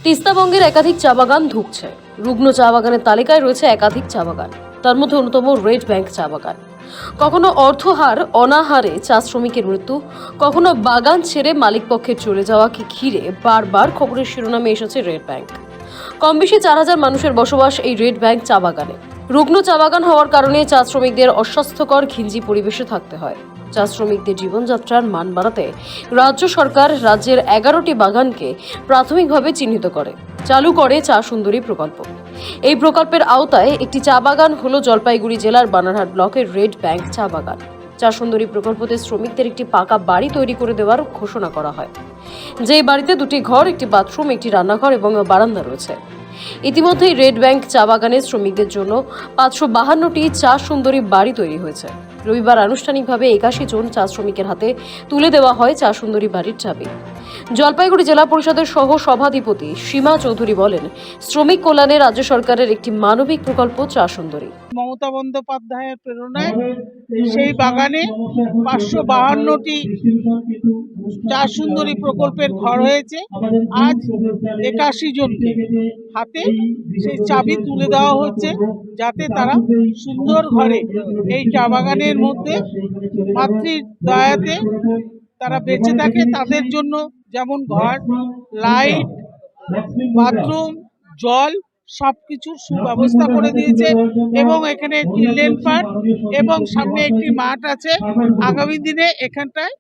তিস্তাবঙ্গের একাধিক চা বাগান ধুঁকছে। রুগ্ন চা বাগানের তালিকায় রয়েছে একাধিক চা বাগান, তার মধ্যে অন্যতম রেড ব্যাংক চা বাগান। কখনো অর্থহার অনাহারে চা শ্রমিকের মৃত্যু, কখনো বাগান ছেড়ে মালিকপক্ষের চলে যাওয়াকে ঘিরে বারবার খবরের শিরোনামে এসেছে রেড ব্যাংক। কম বেশি 4,000 মানুষের বসবাস এই রেড ব্যাংক চা বাগানে। রুগ্ন চা বাগান হওয়ার কারণে চা শ্রমিকদের অস্বাস্থ্যকর ঘিঞ্জি পরিবেশে থাকতে হয়। চা শ্রমিকদের জীবনযাত্রার মান বাড়াতে রাজ্য সরকার রাজ্যের 11টি বাগানকে প্রাথমিকভাবে চিহ্নিত করে চালু করে চা সুন্দরী প্রকল্প। এই প্রকল্পের আওতায় একটি চা বাগান হলো জলপাইগুড়ি জেলার বানারহাট ব্লকের রেড ব্যাংক চা বাগান। চা সুন্দরী প্রকল্পতে শ্রমিকদের একটি পাকা বাড়ি তৈরি করে দেওয়ার ঘোষণা করা হয়, যেই বাড়িতে 2টি ঘর, একটি বাথরুম, একটি রান্নাঘর এবং বারান্দা রয়েছে। ইতিমধ্যেই রেড ব্যাংক চা বাগানের শ্রমিকদের জন্য 552টি চা সুন্দরী বাড়ি তৈরি হয়েছে। রবিবার আনুষ্ঠানিকভাবে 81 জন চা শ্রমিকের হাতে তুলে দেওয়া হয় চা সুন্দরী বাড়ির চাবি। জলপাইগুড়ি জেলা পরিষদের সহ সভাধিপতি সীমা চৌধুরী বলেন, শ্রমিক কল্যাণে রাজ্য সরকারের একটি মানবিক প্রকল্প চা সুন্দরী। মমতা বন্দ্যোপাধ্যায়ের প্রেরণায় সেই বাগানে 552টি চা সুন্দরী প্রকল্পের ঘর হয়েছে। আজ 81 জনকে হাতে সেই চাবি তুলে দেওয়া হচ্ছে, যাতে তারা সুন্দর ঘরে এই চা বাগানের মধ্যে মাতৃর দয়াতে তারা বেঁচে থাকে। তাদের জন্য যেমন ঘর, লাইট, বাথরুম, জল সবকিছুর সুব্যবস্থা করে দিয়েছে এবং এখানে চিলড্রেন পার্ক এবং সামনে একটি মাঠ আছে। আগামী দিনে এখানটায়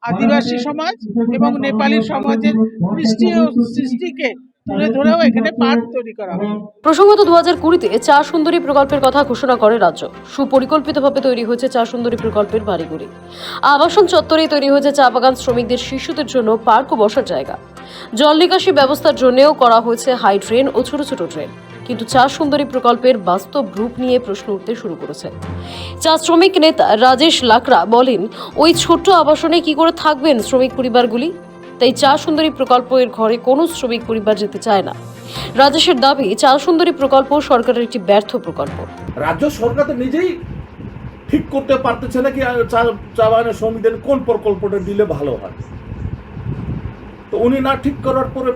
আদিবাসী সমাজ এবং নেপালি সমাজের কৃষ্টি ও সৃষ্টিকে তুলে ধরেও এখানে পার্ক তৈরি করা হবে। প্রসঙ্গত 2020-তে চা সুন্দরী প্রকল্পের কথা ঘোষণা করে রাজ্য। সুপরিকল্পিতভাবে তৈরি হয়েছে চা সুন্দরী প্রকল্পের বাড়িগুলি। আবাসন চত্বরে তৈরি হয়েছে চা বাগান শ্রমিকদের শিশুদের জন্য পার্ক ও বসার জায়গা। জল নিকাশি ব্যবস্থার জন্যও করা হয়েছে হাই ড্রেন ও ছোট ছোট ড্রেন। কিন্তু চা সুন্দরী প্রকল্পের বাস্তব রূপ নিয়ে প্রশ্ন উঠতে শুরু করেছে। চা শ্রমিক নেতা রাজেশ লাকড়া বলেন, ওই ছোট্ট আবাসনে কি করে থাকবেন শ্রমিক পরিবারগুলি? তাই চা সুন্দরী প্রকল্পের ঘরে কোনো শ্রমিক পরিবার যেতে চায় না। রাজেশের দাবি, চা সুন্দরী প্রকল্প সরকারের একটি ব্যর্থ প্রকল্প। রাজ্য সরকার তো নিজেই ঠিক করতে পারতেছে না কি চা বাগানের শ্রমিকদের কোন প্রকল্পটা দিলে ভালো হয়। তো উনি না ঠিক করার পরে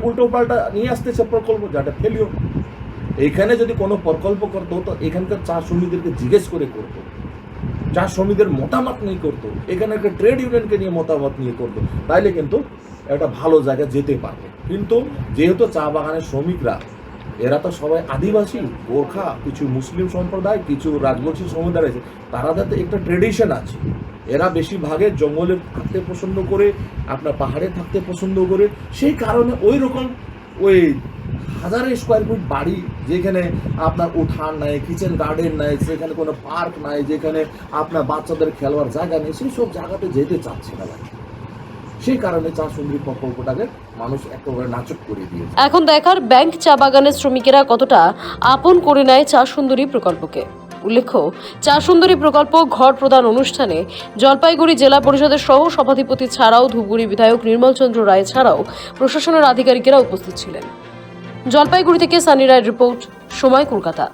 উল্টো পাল্টা নিয়ে আসতেছে প্রকল্প, যেটা ফেলিও। এইখানে যদি কোনো প্রকল্প করতো তো এখানকার চা শ্রমিকদেরকে জিজ্ঞেস করে করতো, চা শ্রমিকদের মতামত নিয়ে করতো, এখানে একটা ট্রেড ইউনিয়নকে নিয়ে মতামত নিয়ে করতো, তাইলে কিন্তু একটা ভালো জায়গায় যেতে পারবে। কিন্তু যেহেতু চা বাগানের শ্রমিকরা এরা তো সবাই আদিবাসী, গোর্খা, কিছু মুসলিম সম্প্রদায়, কিছু রাজবংশী সম্প্রদায় আছে, তাদের একটা ট্রেডিশন আছে। এরা বেশিরভাগে জঙ্গলে থাকতে পছন্দ করে, আপনার পাহাড়ে থাকতে পছন্দ করে। সেই কারণে ওই রকম ওই 1000 স্কোয়ার ফিট বাড়ি, যেখানে আপনার উঠান নাই, কিচেন গার্ডেন নাই, যেখানে কোনো পার্ক নাই, যেখানে আপনার বাচ্চাদের খেলবার জায়গা নেই, সেই সব জায়গাতে যেতে চাচ্ছে না। সেই কারণে চা সুন্দরী প্রকল্পটাকে মানুষ একেবারে নাচক করে দিয়েছে। এখন দেখার ব্যাংক চা বাগানের শ্রমিকেরা কতটা আপন করে নেয় চা সুন্দরী প্রকল্পকে। উল্লেখ্য, চা সুন্দরী প্রকল্প ঘর প্রদান অনুষ্ঠানে জলপাইগুড়ি জেলা পরিষদের সহ সভাধিপতি ছাড়াও ধূপগুড়ি বিধায়ক নির্মল চন্দ্র রায় ছাড়াও প্রশাসনের আধিকারিকেরা উপস্থিত ছিলেন। জলপাইগুড়ি থেকে সানি রায়ের রিপোর্ট, সময়, কলকাতা।